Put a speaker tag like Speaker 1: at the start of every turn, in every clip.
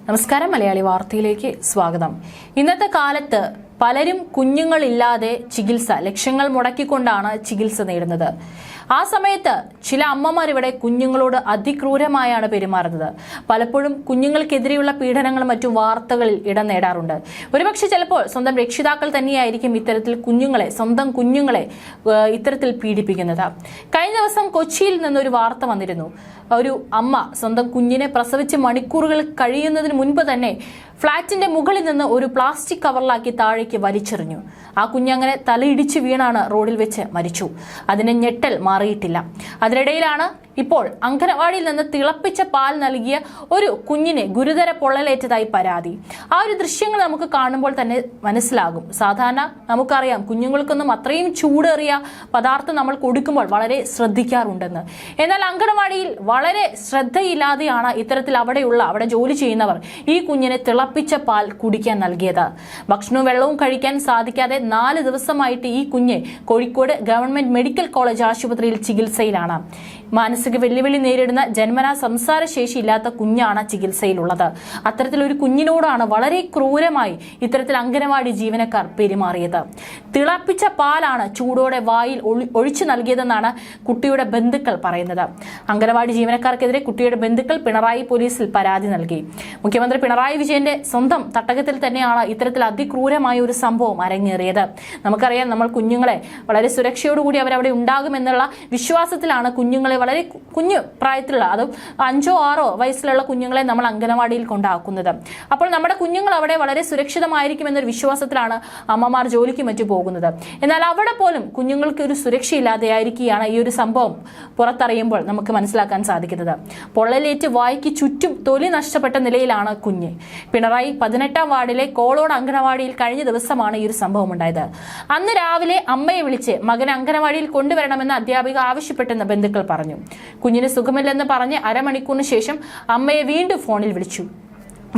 Speaker 1: നമസ്കാരം, മലയാളി വാർത്തയിലേക്ക് സ്വാഗതം. ഇന്നത്തെ കാലത്ത് പലരും കുഞ്ഞുങ്ങളില്ലാതെ ചികിത്സ ലക്ഷങ്ങൾ മുടക്കിക്കൊണ്ടാണ് ചികിത്സ നേടുന്നത്. ആ സമയത്ത് ചില അമ്മമാർ ഇവിടെ കുഞ്ഞുങ്ങളോട് അതിക്രൂരമായാണ് പെരുമാറുന്നത്. പലപ്പോഴും കുഞ്ഞുങ്ങൾക്കെതിരെയുള്ള പീഡനങ്ങളും മറ്റു വാർത്തകളിൽ ഇടം നേടാറുണ്ട്. ഒരുപക്ഷെ ചിലപ്പോൾ സ്വന്തം രക്ഷിതാക്കൾ തന്നെയായിരിക്കും ഇത്തരത്തിൽ സ്വന്തം കുഞ്ഞുങ്ങളെ ഇത്തരത്തിൽ പീഡിപ്പിക്കുന്നത്. കഴിഞ്ഞ ദിവസം കൊച്ചിയിൽ നിന്നൊരു വാർത്ത വന്നിരുന്നു. ഒരു അമ്മ സ്വന്തം കുഞ്ഞിനെ പ്രസവിച്ച് മണിക്കൂറുകൾ കഴിയുന്നതിന് മുൻപ് തന്നെ ഫ്ളാറ്റിന്റെ മുകളിൽ നിന്ന് ഒരു പ്ലാസ്റ്റിക് കവറിലാക്കി താഴേക്ക് വലിച്ചെറിഞ്ഞു. ആ കുഞ്ഞങ്ങനെ തലയിടിച്ച് വീണാണ് റോഡിൽ വെച്ച് മരിച്ചു. അതിന് ഞെട്ടൽ മാറിയിട്ടില്ല. അതിനിടയിലാണ് ഇപ്പോൾ അംഗനവാടിയിൽ നിന്ന് തിളപ്പിച്ച പാൽ നൽകിയ ഒരു കുഞ്ഞിന് ഗുരുതര പൊള്ളലേറ്റതായി പരാതി. ആ ഒരു ദൃശ്യങ്ങൾ നമുക്ക് കാണുമ്പോൾ തന്നെ മനസ്സിലാകും. സാധാരണ നമുക്കറിയാം, കുഞ്ഞുങ്ങൾക്കൊന്നും അത്രയും ചൂടേറിയ പദാർത്ഥം നമ്മൾ കൊടുക്കുമ്പോൾ വളരെ ശ്രദ്ധിക്കാറുണ്ടെന്ന്. എന്നാൽ അംഗനവാടിയിൽ വളരെ ശ്രദ്ധയില്ലാതെയാണ് ഇത്തരത്തിൽ അവിടെ ജോലി ചെയ്യുന്നവർ ഈ കുഞ്ഞിന് തിളപ്പിച്ച പാൽ കുടിക്കാൻ നൽകിയത്. ഭക്ഷണവും വെള്ളവും കഴിക്കാൻ സാധിക്കാതെ 4 ദിവസമായിട്ട് ഈ കുഞ്ഞ് കോഴിക്കോട് ഗവൺമെന്റ് മെഡിക്കൽ കോളേജ് ആശുപത്രിയിൽ ചികിത്സയിലാണ്. മാനസിക വെല്ലുവിളി നേരിടുന്ന ജന്മനാ സംസാരശേഷി ഇല്ലാത്ത കുഞ്ഞാണ് ചികിത്സയിലുള്ളത്. അത്തരത്തിലൊരു കുഞ്ഞിനോടാണ് വളരെ ക്രൂരമായി ഇത്തരത്തിൽ അംഗനവാടി ജീവനക്കാർ പെരുമാറിയത്. തിളപ്പിച്ച പാലാണ് ചൂടോടെ വായിൽ ഒഴിച്ചു നൽകിയതെന്നാണ് കുട്ടിയുടെ ബന്ധുക്കൾ പറയുന്നത്. അംഗനവാടി ജീവനക്കാർക്കെതിരെ കുട്ടിയുടെ ബന്ധുക്കൾ പിണറായി പോലീസിൽ പരാതി നൽകി. മുഖ്യമന്ത്രി പിണറായി വിജയന്റെ സ്വന്തം തട്ടകത്തിൽ തന്നെയാണ് ഇത്തരത്തിൽ അതിക്രൂരമായ ഒരു സംഭവം അരങ്ങേറിയത്. നമുക്കറിയാം, നമ്മൾ കുഞ്ഞുങ്ങളെ വളരെ സുരക്ഷയോടുകൂടി അവരവിടെ ഉണ്ടാകുമെന്നുള്ള വിശ്വാസത്തിലാണ് കുഞ്ഞുങ്ങളെ വളരെ കുഞ്ഞു പ്രായത്തിലുള്ള, അതും 5 or 6 വയസ്സിലുള്ള കുഞ്ഞുങ്ങളെ നമ്മൾ അംഗനവാടിയിൽ കൊണ്ടാക്കുന്നത്. അപ്പോൾ നമ്മുടെ കുഞ്ഞുങ്ങൾ അവിടെ വളരെ സുരക്ഷിതമായിരിക്കുമെന്നൊരു വിശ്വാസത്തിലാണ് അമ്മമാർ ജോലിക്ക് മറ്റു പോകുന്നത്. എന്നാൽ അവിടെ പോലും കുഞ്ഞുങ്ങൾക്ക് ഒരു സുരക്ഷയില്ലാതെയായിരിക്കുകയാണ് ഈ ഒരു സംഭവം പുറത്തറിയുമ്പോൾ നമുക്ക് മനസ്സിലാക്കാൻ സാധിക്കുന്നത്. പൊള്ളലേറ്റ് വായ്ക്ക് ചുറ്റും തൊലി നഷ്ടപ്പെട്ട നിലയിലാണ് കുഞ്ഞ്. പിണറായി 18ാം വാർഡിലെ കോളോട് അംഗനവാടിയിൽ കഴിഞ്ഞ ദിവസമാണ് ഈ ഒരു സംഭവം ഉണ്ടായത്. അന്ന് രാവിലെ അമ്മയെ വിളിച്ച് മകനെ അംഗനവാടിയിൽ കൊണ്ടുവരണമെന്ന് അധ്യാപിക ആവശ്യപ്പെട്ടെന്ന് ബന്ധുക്കൾ പറഞ്ഞു. കുഞ്ഞിന് സുഖമില്ലെന്ന് പറഞ്ഞ് അരമണിക്കൂറിന് ശേഷം അമ്മയെ വീണ്ടും ഫോണിൽ വിളിച്ചു.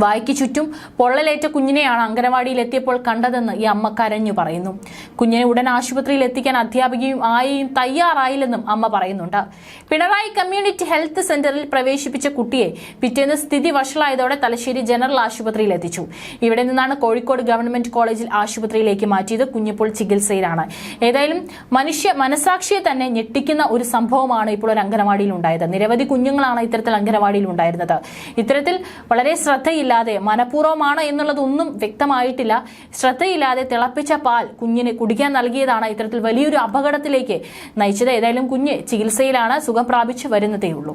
Speaker 1: വായ്ക്ക് ചുറ്റും പൊള്ളലേറ്റ കുഞ്ഞിനെയാണ് അംഗനവാടിയിൽ എത്തിയപ്പോൾ കണ്ടതെന്ന് ഈ അമ്മ കരഞ്ഞു പറയുന്നു. കുഞ്ഞിനെ ഉടൻ ആശുപത്രിയിൽ എത്തിക്കാൻ അധ്യാപികയും ആയയും തയ്യാറായില്ലെന്നും അമ്മ പറയുന്നുണ്ട്. പിണറായി കമ്മ്യൂണിറ്റി ഹെൽത്ത് സെന്ററിൽ പ്രവേശിപ്പിച്ച കുട്ടിയെ പിറ്റേന്ന് സ്ഥിതി വഷളായതോടെ തലശ്ശേരി ജനറൽ ആശുപത്രിയിൽ എത്തിച്ചു. ഇവിടെ നിന്നാണ് കോഴിക്കോട് ഗവൺമെന്റ് കോളേജിൽ ആശുപത്രിയിലേക്ക് മാറ്റിയത്. കുഞ്ഞിപ്പോൾ ചികിത്സയിലാണ്. ഏതായാലും മനുഷ്യ മനസാക്ഷിയെ തന്നെ ഞെട്ടിക്കുന്ന ഒരു സംഭവമാണ് ഇപ്പോൾ ഒരു അംഗനവാടിയിൽ ഉണ്ടായത്. നിരവധി കുഞ്ഞുങ്ങളാണ് ഇത്തരത്തിൽ അംഗനവാടിയിൽ ഉണ്ടായിരുന്നത്. ഇത്തരത്തിൽ വളരെ ശ്രദ്ധയില്ലാതെ, മനഃപൂർവ്വമാണ് എന്നുള്ളതൊന്നും വ്യക്തമായിട്ടില്ല, ശ്രദ്ധയില്ലാതെ തിളപ്പിച്ച പാൽ കുഞ്ഞിന് കുടിക്കാൻ നൽകിയതാണ് ഇത്തരത്തിൽ വലിയൊരു അപകടത്തിലേക്ക് നയിച്ചത്. ഏതായാലും കുഞ്ഞ് ചികിത്സയിലാണ്, സുഖം പ്രാപിച്ചു വരുന്നതേയുള്ളൂ.